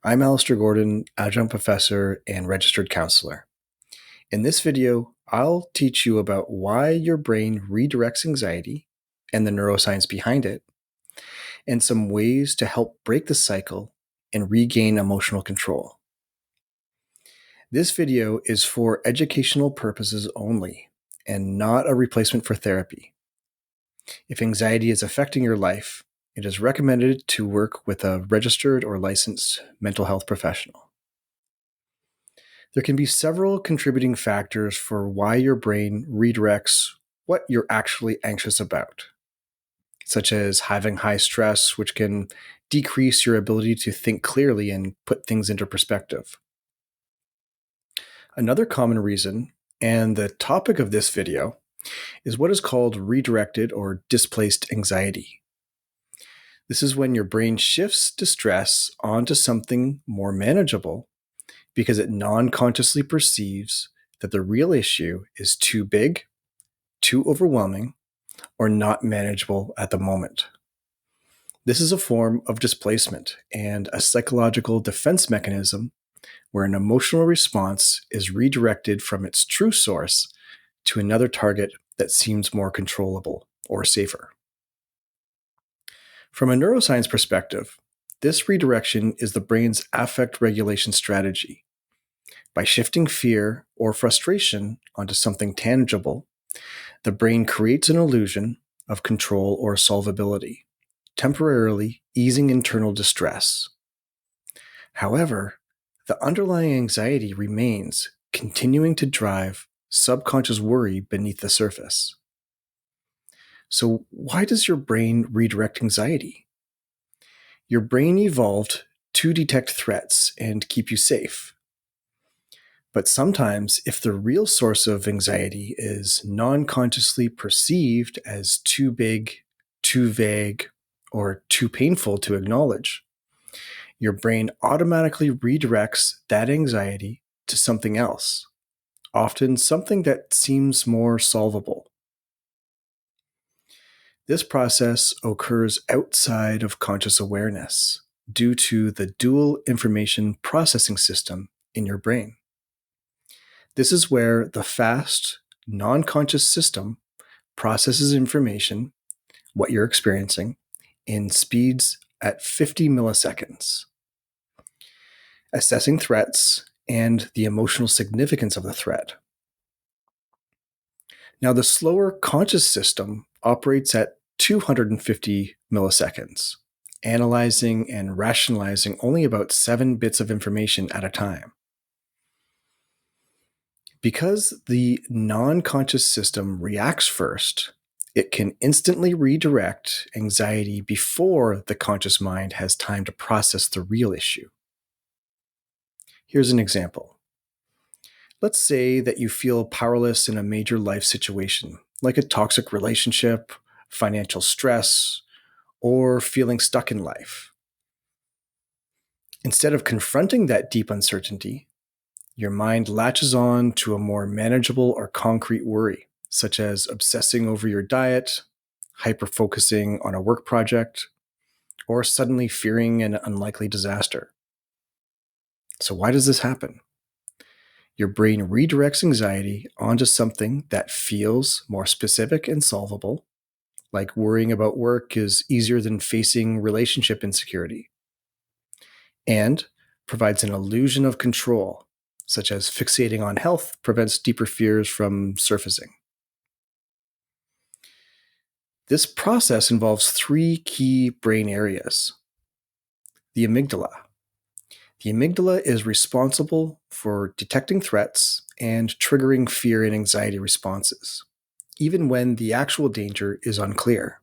I'm Alistair Gordon, Adjunct Professor and Registered Counselor. In this video, I'll teach you about why your brain redirects anxiety and the neuroscience behind it, and some ways to help break the cycle and regain emotional control. This video is for educational purposes only and not a replacement for therapy. If anxiety is affecting your life, it is recommended to work with a registered or licensed mental health professional. There can be several contributing factors for why your brain redirects what you're actually anxious about, such as having high stress, which can decrease your ability to think clearly and put things into perspective. Another common reason, and the topic of this video, is what is called redirected or displaced anxiety. This is when your brain shifts distress onto something more manageable because it non-consciously perceives that the real issue is too big, too overwhelming, or not manageable at the moment. This is a form of displacement and a psychological defense mechanism where an emotional response is redirected from its true source to another target that seems more controllable or safer. From a neuroscience perspective, this redirection is the brain's affect regulation strategy. By shifting fear or frustration onto something tangible, the brain creates an illusion of control or solvability, temporarily easing internal distress. However, the underlying anxiety remains, continuing to drive subconscious worry beneath the surface. So, why does your brain redirect anxiety? Your brain evolved to detect threats and keep you safe. But sometimes, if the real source of anxiety is non-consciously perceived as too big, too vague, or too painful to acknowledge, your brain automatically redirects that anxiety to something else, often something that seems more solvable. This process occurs outside of conscious awareness due to the dual information processing system in your brain. This is where the fast, non-conscious system processes information, what you're experiencing, in speeds at 50 milliseconds, assessing threats and the emotional significance of the threat. Now, the slower conscious system operates at 250 milliseconds, analyzing and rationalizing only about 7 bits of information at a time. Because the non-conscious system reacts first, it can instantly redirect anxiety before the conscious mind has time to process the real issue. Here's an example. Let's say that you feel powerless in a major life situation, like a toxic relationship, financial stress, or feeling stuck in life. Instead of confronting that deep uncertainty, your mind latches on to a more manageable or concrete worry, such as obsessing over your diet, hyper-focusing on a work project, or suddenly fearing an unlikely disaster. So why does this happen? Your brain redirects anxiety onto something that feels more specific and solvable, like worrying about work is easier than facing relationship insecurity, and provides an illusion of control, such as fixating on health prevents deeper fears from surfacing. This process involves 3 key brain areas. The amygdala. The amygdala is responsible for detecting threats and triggering fear and anxiety responses, even when the actual danger is unclear.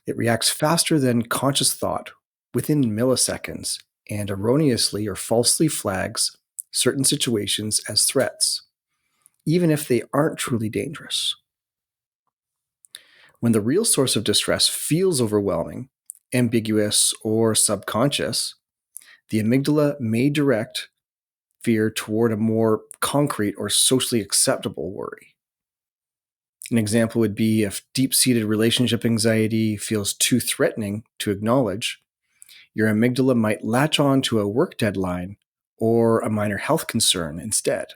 It reacts faster than conscious thought within milliseconds and erroneously or falsely flags certain situations as threats, even if they aren't truly dangerous. When the real source of distress feels overwhelming, ambiguous, or subconscious, the amygdala may direct fear toward a more concrete or socially acceptable worry. An example would be if deep-seated relationship anxiety feels too threatening to acknowledge, your amygdala might latch on to a work deadline or a minor health concern instead,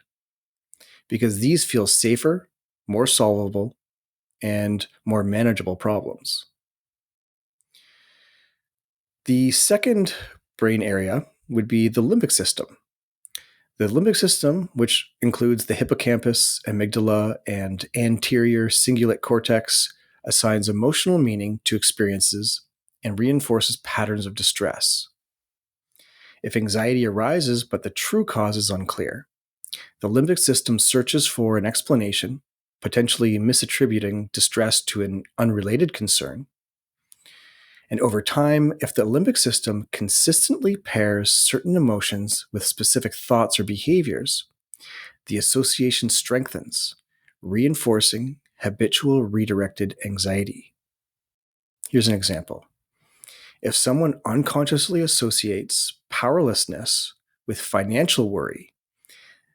because these feel safer, more solvable, and more manageable problems. The second brain area would be the limbic system. The limbic system, which includes the hippocampus, amygdala, and anterior cingulate cortex, assigns emotional meaning to experiences and reinforces patterns of distress. If anxiety arises but the true cause is unclear, the limbic system searches for an explanation, potentially misattributing distress to an unrelated concern. And over time, if the limbic system consistently pairs certain emotions with specific thoughts or behaviors, the association strengthens, reinforcing habitual redirected anxiety. Here's an example. If someone unconsciously associates powerlessness with financial worry,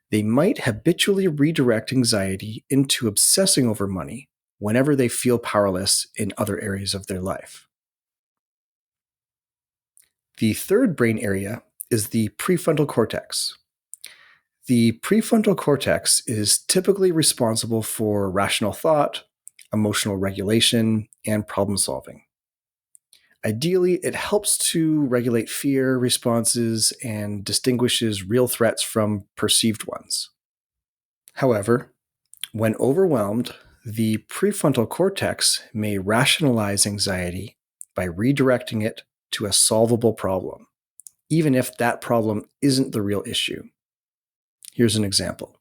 they might habitually redirect anxiety into obsessing over money whenever they feel powerless in other areas of their life. The third brain area is the prefrontal cortex. The prefrontal cortex is typically responsible for rational thought, emotional regulation, and problem solving. Ideally, it helps to regulate fear responses and distinguishes real threats from perceived ones. However, when overwhelmed, the prefrontal cortex may rationalize anxiety by redirecting it to a solvable problem, even if that problem isn't the real issue. Here's an example.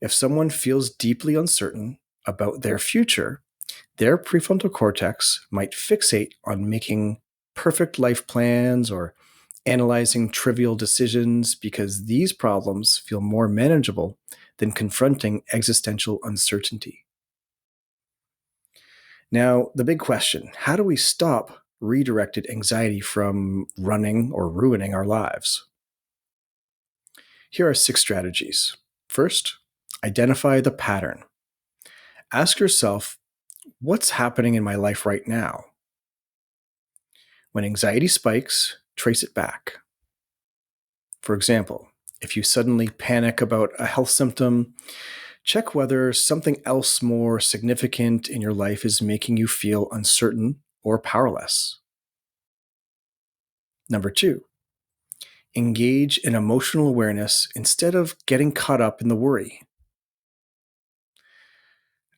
If someone feels deeply uncertain about their future, their prefrontal cortex might fixate on making perfect life plans or analyzing trivial decisions because these problems feel more manageable than confronting existential uncertainty. Now, the big question, how do we stop redirected anxiety from running or ruining our lives? Here are 6 strategies. First, identify the pattern. Ask yourself, what's happening in my life right now? When anxiety spikes, trace it back. For example, if you suddenly panic about a health symptom, check whether something else more significant in your life is making you feel uncertain or powerless. Number 2, engage in emotional awareness instead of getting caught up in the worry.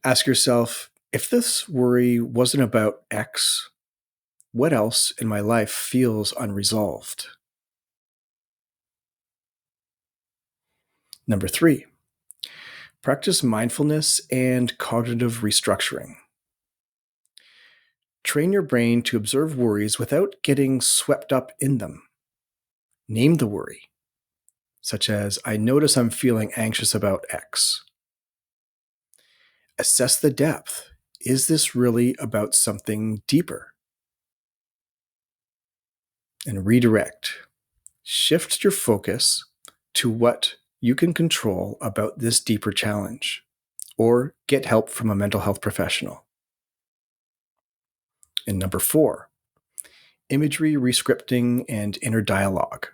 Ask yourself, if this worry wasn't about X, what else in my life feels unresolved? Number 3, practice mindfulness and cognitive restructuring. Train your brain to observe worries without getting swept up in them. Name the worry, such as, I notice I'm feeling anxious about X. Assess the depth. Is this really about something deeper? And redirect. Shift your focus to what you can control about this deeper challenge, or get help from a mental health professional. And number 4, imagery rescripting and inner dialogue.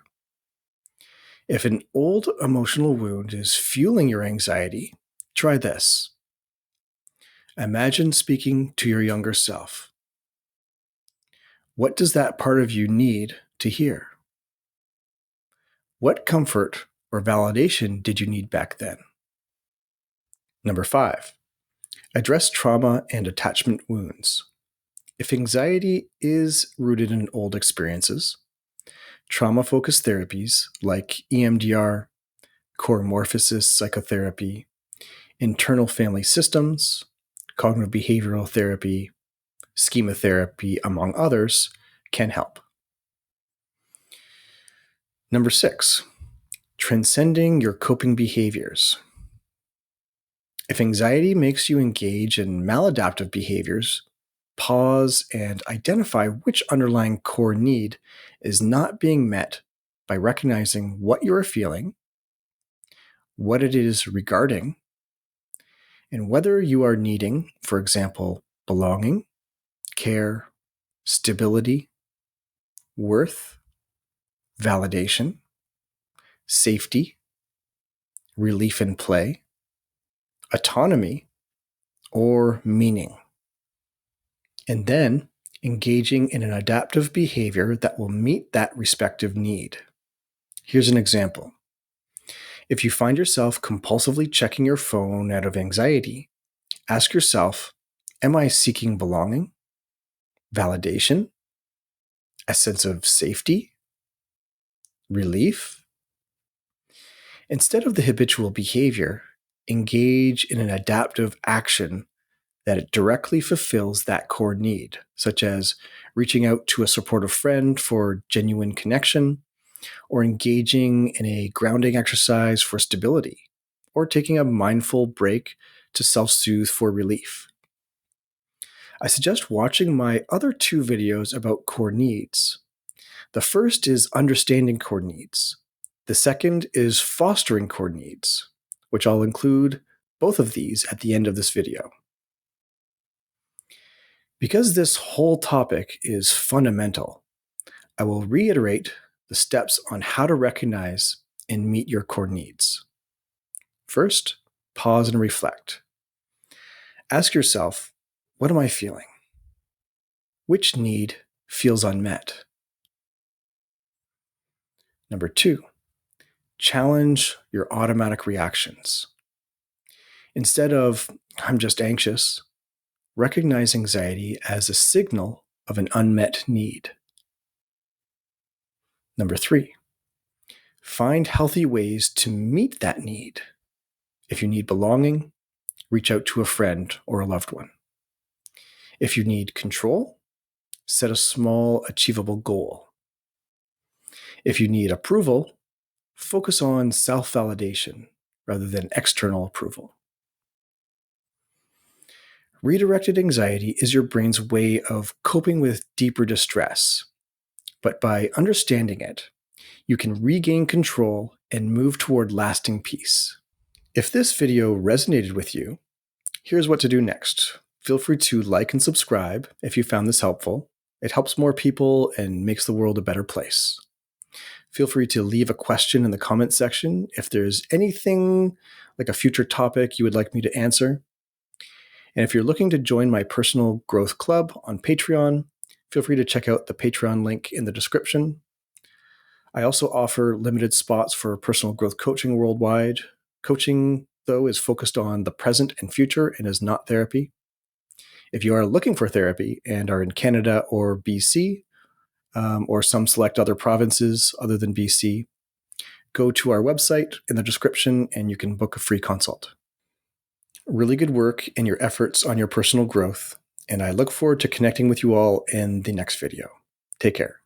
If an old emotional wound is fueling your anxiety, try this. Imagine speaking to your younger self. What does that part of you need to hear? What comfort or validation did you need back then? Number 5, address trauma and attachment wounds. If anxiety is rooted in old experiences, trauma-focused therapies like EMDR, core morphosis psychotherapy, internal family systems, cognitive behavioral therapy, schema therapy, among others, can help. Number 6, transcending your coping behaviors. If anxiety makes you engage in maladaptive behaviors, pause and identify which underlying core need is not being met by recognizing what you are feeling, what it is regarding, and whether you are needing, for example, belonging, care, stability, worth, validation, safety, relief and play, autonomy, or meaning. And then engaging in an adaptive behavior that will meet that respective need. Here's an example. If you find yourself compulsively checking your phone out of anxiety, ask yourself, am I seeking belonging, validation, a sense of safety, relief? Instead of the habitual behavior, engage in an adaptive action that it directly fulfills that core need, such as reaching out to a supportive friend for genuine connection, or engaging in a grounding exercise for stability, or taking a mindful break to self-soothe for relief. I suggest watching my other two videos about core needs. The first is understanding core needs. The second is fostering core needs, which I'll include both of these at the end of this video. Because this whole topic is fundamental, I will reiterate the steps on how to recognize and meet your core needs. First, pause and reflect. Ask yourself, what am I feeling? Which need feels unmet? Number 2, challenge your automatic reactions. Instead of, I'm just anxious, recognize anxiety as a signal of an unmet need. Number 3, find healthy ways to meet that need. If you need belonging, reach out to a friend or a loved one. If you need control, set a small, achievable goal. If you need approval, focus on self-validation rather than external approval. Redirected anxiety is your brain's way of coping with deeper distress, but by understanding it, you can regain control and move toward lasting peace. If this video resonated with you, here's what to do next. Feel free to like and subscribe if you found this helpful. It helps more people and makes the world a better place. Feel free to leave a question in the comments section if there's anything like a future topic you would like me to answer. And if you're looking to join my personal growth club on Patreon, feel free to check out the Patreon link in the description. I also offer limited spots for personal growth coaching worldwide. Coaching, though, is focused on the present and future and is not therapy. If you are looking for therapy and are in Canada or BC, or some select other provinces other than BC, go to our website in the description and you can book a free consult. Really good work in your efforts on your personal growth, and I look forward to connecting with you all in the next video. Take care.